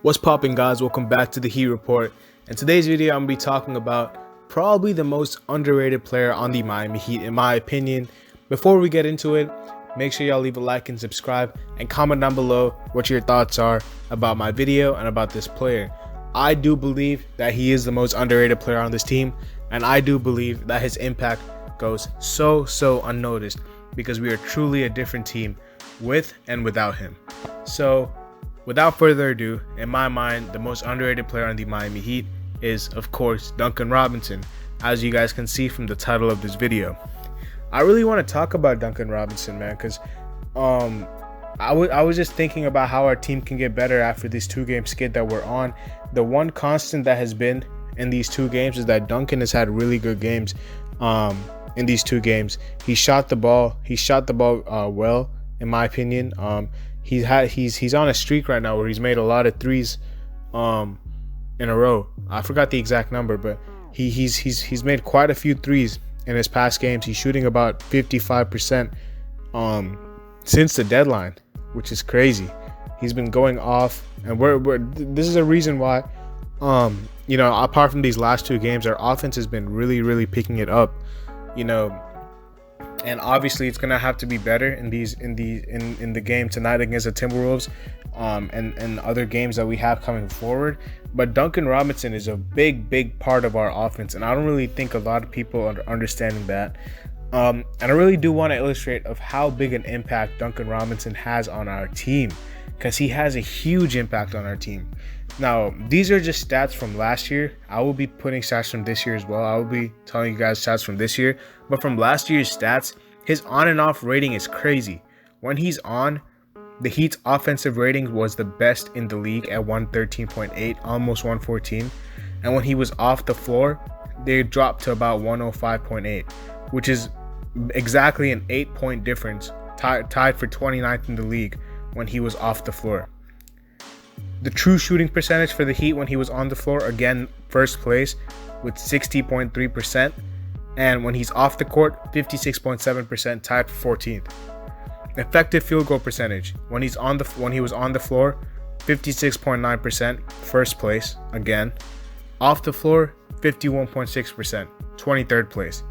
What's poppin', guys? Welcome back to the Heat Report. In today's video, I'm going to be talking about probably the most underrated player on the Miami Heat, in my opinion. Before we get into it, make sure y'all leave a like and subscribe and comment down below what your thoughts are about my video and about this player. I do believe that he is the most underrated player on this team, and I do believe that his impact goes so unnoticed because we are truly a different team with and without him. So, without further ado, in my mind, the most underrated player on the Miami Heat is, of course, Duncan Robinson, as you guys can see from the title of this video. I really want to talk about Duncan Robinson, man, because I was just thinking about how our team can get better after this two-game skid that we're on. The one constant that has been in these two games is that Duncan has had really good games in these two games. He shot the ball well, in my opinion. He's on a streak right now where he's made a lot of threes in a row. I forgot the exact number, but he's made quite a few threes in his past games. He's shooting about 55% since the deadline, which is crazy. He's been going off, and this is a reason why apart from these last two games, our offense has been really picking it up, and obviously it's gonna have to be better in the game tonight against the Timberwolves, and other games that we have coming forward. But Duncan Robinson is a big part of our offense, and I don't really think a lot of people are understanding that. And I really do want to illustrate of how big an impact Duncan Robinson has on our team, because he has a huge impact on our team. Now, these are just stats from last year. I will be putting stats from this year as well. I will be telling you guys stats from this year. But from last year's stats, his on and off rating is crazy. When he's on, the Heat's offensive rating was the best in the league at 113.8, almost 114. And when he was off the floor, they dropped to about 105.8, which is exactly an 8-point difference, tied for 29th in the league when he was off the floor. The true shooting percentage for the Heat when he was on the floor, again, first place with 60.3%. And when he's off the court, 56.7%, tied for 14th. Effective field goal percentage when he was on the floor, 56.9%, first place again. Off the floor, 51.6%, 23rd place.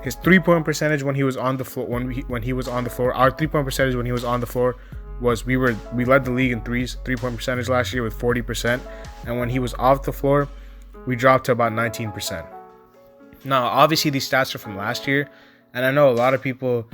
His three-point percentage when he was on the floor, when he was on the floor, our three-point percentage when he was on the floor was we led the league in three-point percentage last year with 40%, and when he was off the floor, we dropped to about 19%. Now, obviously, these stats are from last year, and I know a lot of people,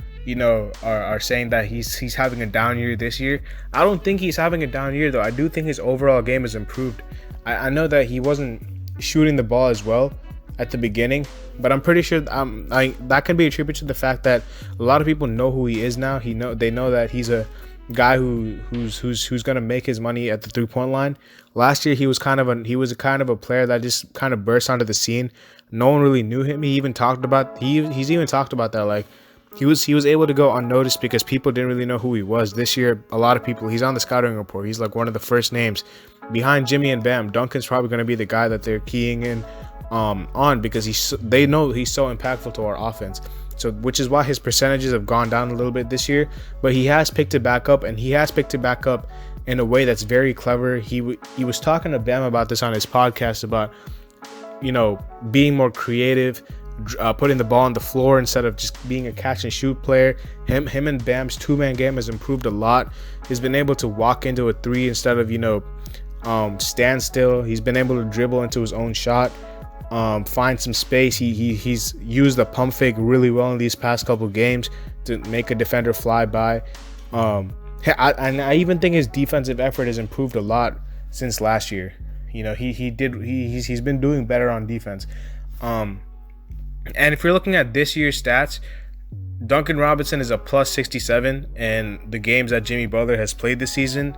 are saying that he's having a down year this year. I don't think he's having a down year, though. I do think his overall game has improved. I know that he wasn't shooting the ball as well at the beginning, but I'm pretty sure that can be attributed to the fact that a lot of people know who he is now. They know that he's a guy who's gonna make his money at the 3-point line. Last year he was kind of a player that just kind of burst onto the scene. No one really knew him. He's even talked about that, like he was able to go unnoticed because people didn't really know who he was. This year, a lot of people, he's on the scouting report. He's like one of the first names behind Jimmy and Bam. Duncan's probably going to be the guy that they're keying in on because they know he's so impactful to our offense. So, which is why his percentages have gone down a little bit this year, but he has picked it back up, and he has picked it back up in a way that's very clever. He was talking to Bam about this on his podcast about, being more creative, putting the ball on the floor instead of just being a catch and shoot player. Him and Bam's two-man game has improved a lot. He's been able to walk into a three instead of stand still. He's been able to dribble into his own shot, find some space. He's used the pump fake really well in these past couple games to make a defender fly by. I even think his defensive effort has improved a lot since last year. He's been doing better on defense. And if you're looking at this year's stats, Duncan Robinson is a plus 67 in the games that Jimmy Butler has played this season,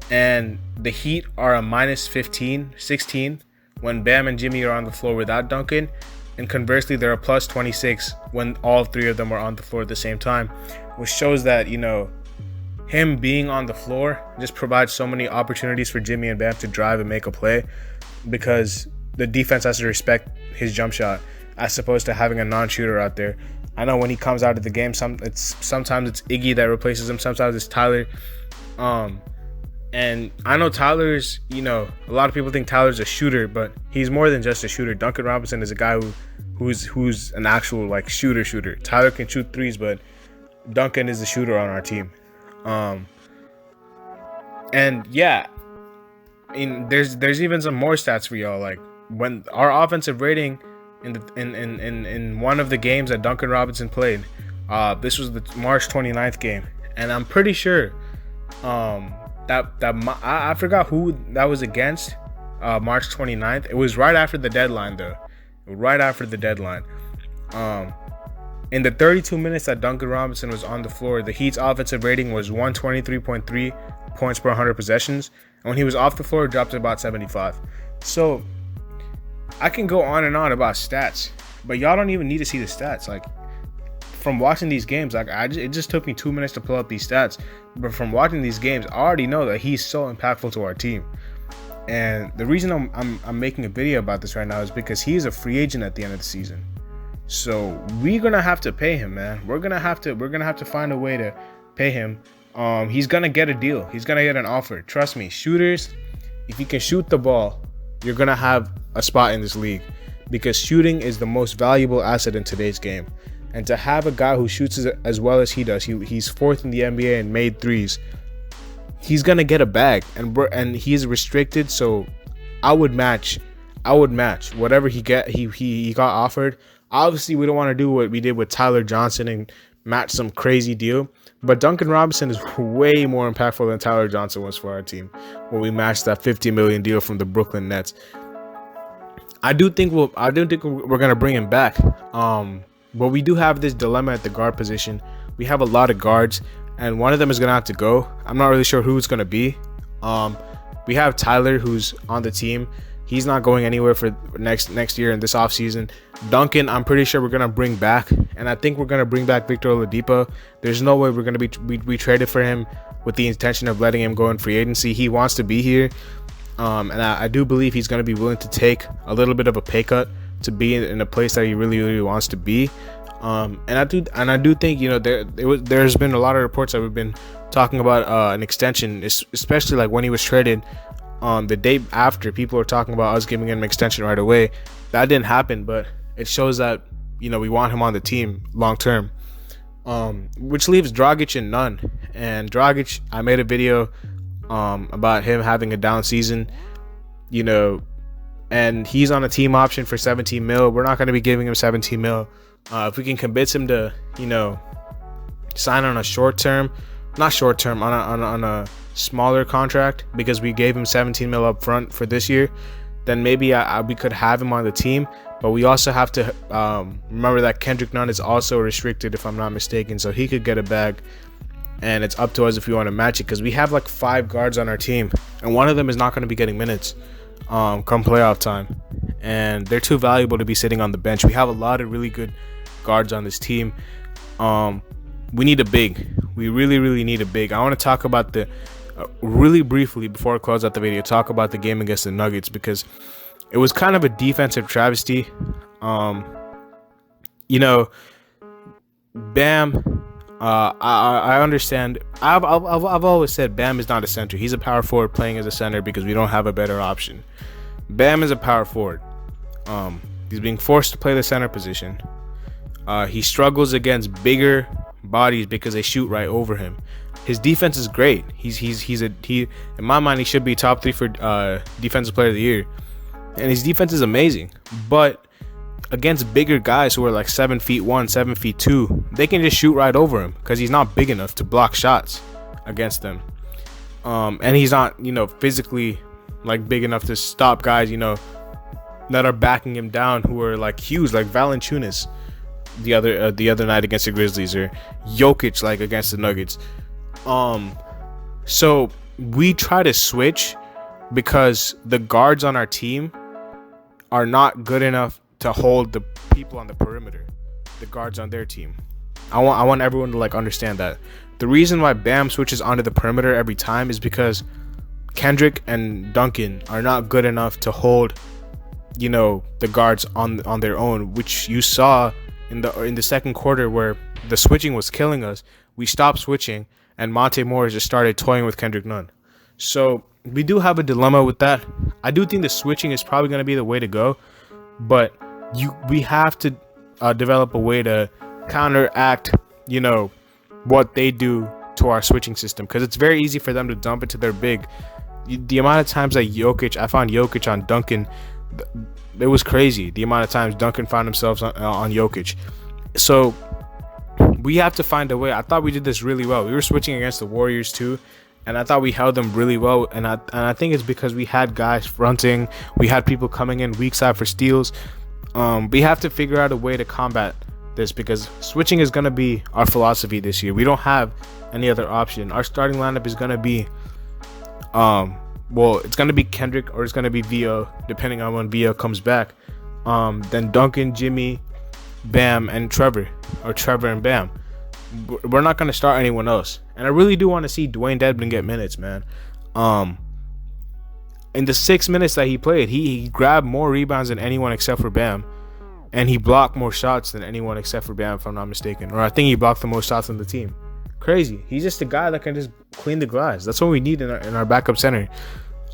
and the Heat are a minus 16 when Bam and Jimmy are on the floor without Duncan, and conversely they're a plus 26 when all three of them are on the floor at the same time, which shows that him being on the floor just provides so many opportunities for Jimmy and Bam to drive and make a play, because the defense has to respect his jump shot as opposed to having a non-shooter out there. I know when he comes out of the game, sometimes it's Iggy that replaces him, sometimes it's Tyler. And I know Tyler's, a lot of people think Tyler's a shooter, but he's more than just a shooter. Duncan Robinson is a guy who's an actual like shooter. Tyler can shoot threes, but Duncan is the shooter on our team. And yeah, there's even some more stats for y'all. Like when our offensive rating in one of the games that Duncan Robinson played, this was the March 29th game, and I'm pretty sure I forgot who that was against. March 29th. It was right after the deadline though. Right after the deadline. In the 32 minutes that Duncan Robinson was on the floor, the Heat's offensive rating was 123.3 points per 100 possessions. And when he was off the floor, it dropped to about 75. So I can go on and on about stats, but y'all don't even need to see the stats. Like from watching these games, it just took me 2 minutes to pull up these stats. But from watching these games, I already know that he's so impactful to our team. And the reason I'm making a video about this right now is because he is a free agent at the end of the season. So we're gonna have to pay him, man. We're gonna have to find a way to pay him. He's gonna get a deal. He's gonna get an offer. Trust me, shooters. If you can shoot the ball, you're gonna have a spot in this league, because shooting is the most valuable asset in today's game. And to have a guy who shoots as well as he does, he's fourth in the NBA and made threes. He's gonna get a bag, and he's restricted. So I would match whatever he got offered. Obviously, we don't want to do what we did with Tyler Johnson and match some crazy deal. But Duncan Robinson is way more impactful than Tyler Johnson was for our team when we matched that $50 million deal from the Brooklyn Nets. I do think we're gonna bring him back. But we do have this dilemma at the guard position. We have a lot of guards, and one of them is gonna have to go. I'm not really sure who it's gonna be. We have Tyler, who's on the team. He's not going anywhere for next year in this offseason. Duncan, I'm pretty sure we're going to bring back. And I think we're going to bring back Victor Oladipo. There's no way we're going to be traded for him with the intention of letting him go in free agency. He wants to be here. And I do believe he's going to be willing to take a little bit of a pay cut to be in a place that he really, really wants to be. And I do think, there's been a lot of reports that we've been talking about an extension, especially like when he was traded. The day after, people were talking about us giving him an extension right away. That didn't happen, but it shows that we want him on the team long term. Which leaves Dragic and Nunn. And Dragic, I made a video about him having a down season, and he's on a team option for 17 mil. We're not going to be giving him 17 mil. If we can convince him to sign on a on a smaller contract, because we gave him 17 mil up front for this year, then maybe we could have him on the team. But we also have to remember that Kendrick Nunn is also restricted, if I'm not mistaken, so he could get a bag, and it's up to us if we want to match it, because we have like 5 guards on our team, and one of them is not going to be getting minutes come playoff time, and they're too valuable to be sitting on the bench. We have a lot of really good guards on this team. We need a big. We really, really need a big. I want to talk about really briefly before I close out the video, talk about the game against the Nuggets, because it was kind of a defensive travesty. Bam, I understand. I've always said Bam is not a center. He's a power forward playing as a center because we don't have a better option. Bam is a power forward. He's being forced to play the center position. He struggles against bigger bodies because they shoot right over him. His defense is great. He in my mind, he should be top 3 for defensive player of the year, and his defense is amazing. But against bigger guys who are like 7'1", 7'2", they can just shoot right over him because he's not big enough to block shots against them. And he's not physically like big enough to stop guys that are backing him down, who are like huge, like Valanciunas the other night against the Grizzlies, or Jokic like against the Nuggets. So we try to switch because the guards on our team are not good enough to hold the people on the perimeter, the guards on their team. I want everyone to like understand that. The reason why Bam switches onto the perimeter every time is because Kendrick and Duncan are not good enough to hold the guards on their own, which you saw in the second quarter, where the switching was killing us. We stopped switching, and Monte Morris just started toying with Kendrick Nunn. So we do have a dilemma with that. I do think the switching is probably going to be the way to go, but we have to develop a way to counteract, what they do to our switching system, because it's very easy for them to dump into their big. The amount of times that I found Jokic on Duncan, it was crazy. The amount of times Duncan found himself on Jokic. So we have to find a way. I thought we did this really well. We were switching against the Warriors too, and I thought we held them really well. And I think it's because we had guys fronting, we had people coming in weak side for steals. We have to figure out a way to combat this, because switching is gonna be our philosophy this year. We don't have any other option. Our starting lineup is gonna be, it's gonna be Kendrick, or it's gonna be Vio, depending on when Vio comes back. Then Duncan, Jimmy, Bam, and Trevor, or Trevor and Bam. We're not gonna start anyone else, and I really do want to see Dwayne Dedmon get minutes, man. In the 6 minutes that he played, he grabbed more rebounds than anyone except for Bam, and he blocked more shots than anyone except for Bam, if I'm not mistaken. Or I think he blocked the most shots on the team. Crazy. He's just a guy that can just clean the glass. That's what we need in our backup center.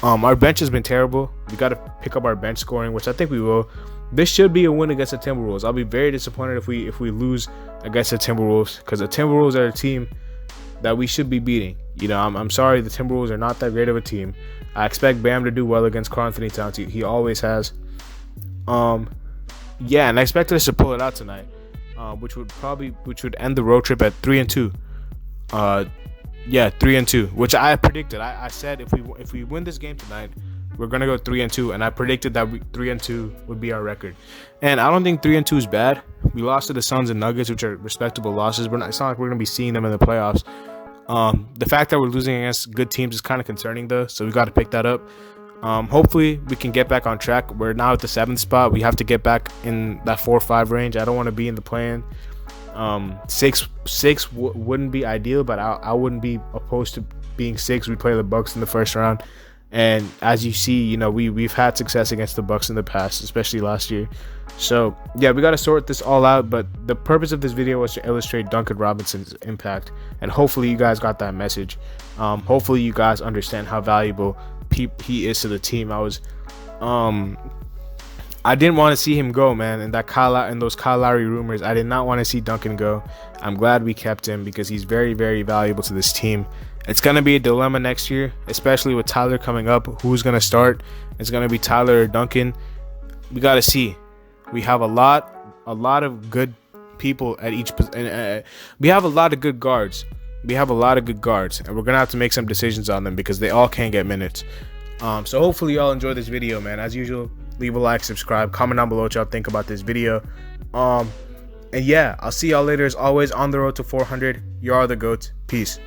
Our bench has been terrible. We got to pick up our bench scoring, which I think we will. This should be a win against the Timberwolves. I'll be very disappointed if we lose against the Timberwolves, because the Timberwolves are a team that we should be beating. I'm sorry, the Timberwolves are not that great of a team. I expect Bam to do well against Karl-Anthony Towns. He always has. And I expected us to pull it out tonight, which would end the road trip at 3-2. 3-2, which I predicted. I said if we win this game tonight, we're gonna go 3-2, and I predicted that 3-2 would be our record. And I don't think 3-2 is bad. We lost to the Suns and Nuggets, which are respectable losses, but it's not like we're gonna be seeing them in the playoffs. The fact that we're losing against good teams is kind of concerning, though, so we got to pick that up. Hopefully we can get back on track. We're now at the 7th spot. We have to get back in that 4-5 range. I don't want to be in the play-in. 6 wouldn't be ideal, but I wouldn't be opposed to being 6. We play the Bucks in the first round, and as you see, we've had success against the Bucks in the past, especially last year. So yeah, we got to sort this all out, but the purpose of this video was to illustrate Duncan Robinson's impact, and hopefully you guys got that message. Hopefully you guys understand how valuable he is to the team. I didn't want to see him go, man. And those Kyle Lowry rumors, I did not want to see Duncan go. I'm glad we kept him, because he's very, very valuable to this team. It's going to be a dilemma next year, especially with Tyler coming up. Who's going to start? It's going to be Tyler or Duncan. We got to see. We have a lot of good people at each position. We have a lot of good guards. And we're going to have to make some decisions on them, because they all can't get minutes. So hopefully y'all enjoy this video, man. As usual, leave a like, subscribe, comment down below what y'all think about this video. And yeah, I'll see y'all later. As always, on the road to 400. You are the GOAT. Peace.